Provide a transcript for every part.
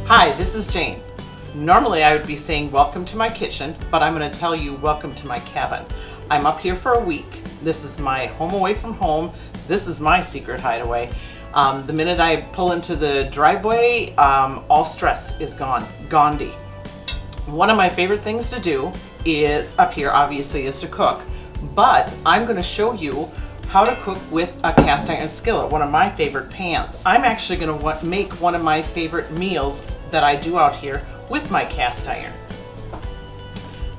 Hi, this is Jane. Normally I would be saying welcome to my kitchen, but I'm going to tell you welcome to my cabin. I'm up here for a week. This is my home away from home. This is my secret hideaway. The minute I pull into the driveway, all stress is gone. Gandhi. One of my favorite things to do is up here, obviously, is to cook. But I'm going to show you how to cook with a cast iron skillet, one of my favorite pans. I'm actually going to make one of my favorite meals that I do out here with my cast iron.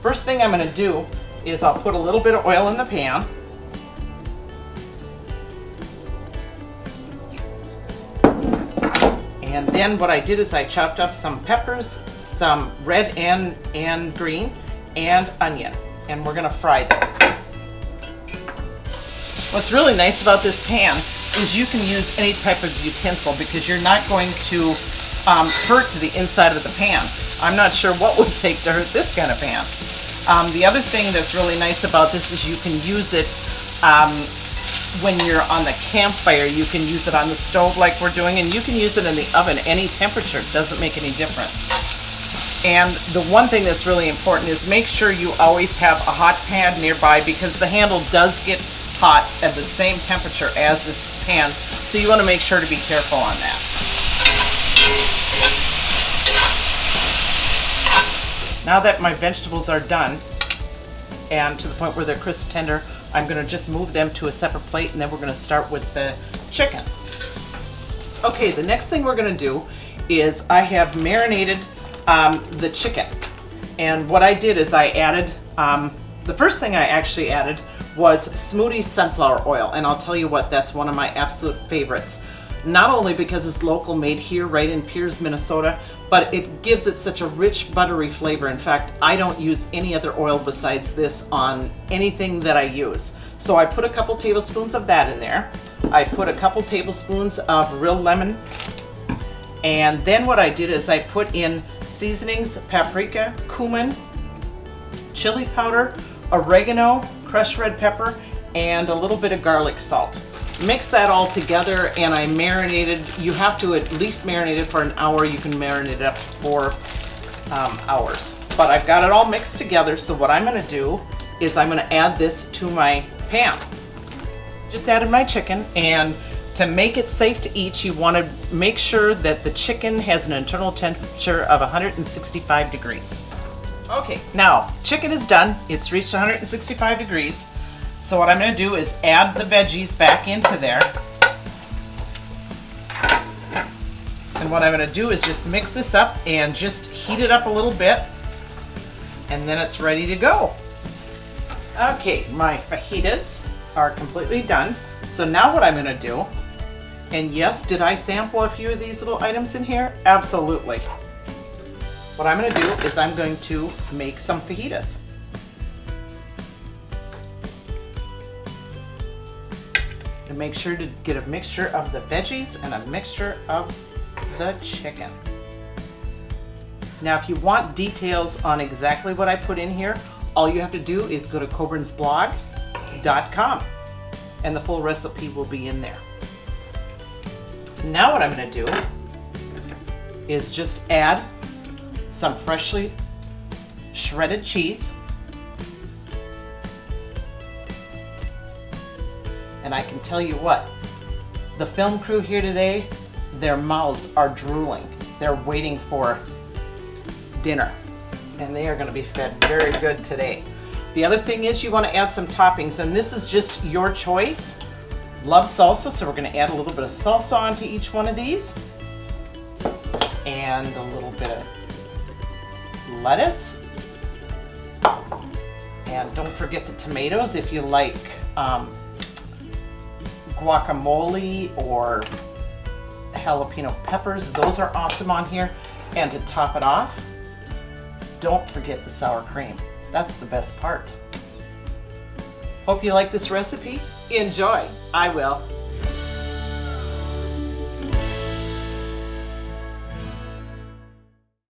First thing I'm going to do is I'll put a little bit of oil in the pan. And then what I did is I chopped up some peppers, some red and green, and onion. And we're going to fry this. What's really nice about this pan is you can use any type of utensil because you're not going to hurt the inside of the pan. I'm not sure what would take to hurt this kind of pan. The other thing that's really nice about this is you can use it when you're on the campfire. You can use it on the stove like we're doing, and you can use it in the oven. Any temperature, doesn't make any difference. And the one thing that's really important is make sure you always have a hot pad nearby because the handle does get hot at the same temperature as this pan, so you want to make sure to be careful on that. Now that my vegetables are done and to the point where they're crisp tender, I'm going to just move them to a separate plate, and then we're going to start with the chicken. Okay, the next thing we're going to do is I have marinated the chicken, and what I did is I added the first thing I actually added was Smoothie sunflower oil, and I'll tell you what, that's one of my absolute favorites. Not only because it's local made here right in Pierce, Minnesota, but it gives it such a rich buttery flavor. In fact, I don't use any other oil besides this on anything that I use. So I put a couple tablespoons of that in there. I put a couple tablespoons of real lemon, and then what I did is I put in seasonings, paprika, cumin, chili powder, oregano, crushed red pepper, and a little bit of garlic salt. Mix that all together, and I marinated. You have to at least marinate it for an hour. You can marinate it up to 4 hours. But I've got it all mixed together, so what I'm going to do is I'm going to add this to my pan. Just added my chicken, and to make it safe to eat, you want to make sure that the chicken has an internal temperature of 165 degrees. Okay, now chicken is done. It's reached 165 degrees. So what I'm going to do is add the veggies back into there. And what I'm going to do is just mix this up and just heat it up a little bit. And then it's ready to go. Okay, my fajitas are completely done. So now what I'm going to do, and yes, did I sample a few of these little items in here? Absolutely. What I'm going to do is I'm going to make some fajitas. And make sure to get a mixture of the veggies and a mixture of the chicken. Now, if you want details on exactly what I put in here, all you have to do is go to cobransblog.com, and the full recipe will be in there. Now what I'm going to do is just add some freshly shredded cheese. And I can tell you what, the film crew here today, their mouths are drooling. They're waiting for dinner, and they are going to be fed very good today. The other thing is you want to add some toppings, and this is just your choice. Love salsa, so we're going to add a little bit of salsa onto each one of these, and a little bit of lettuce, and don't forget the tomatoes if you like guacamole or jalapeno peppers. Those are awesome on here. And to top it off, don't forget the sour cream. That's the best part. Hope you like this recipe. Enjoy. I will.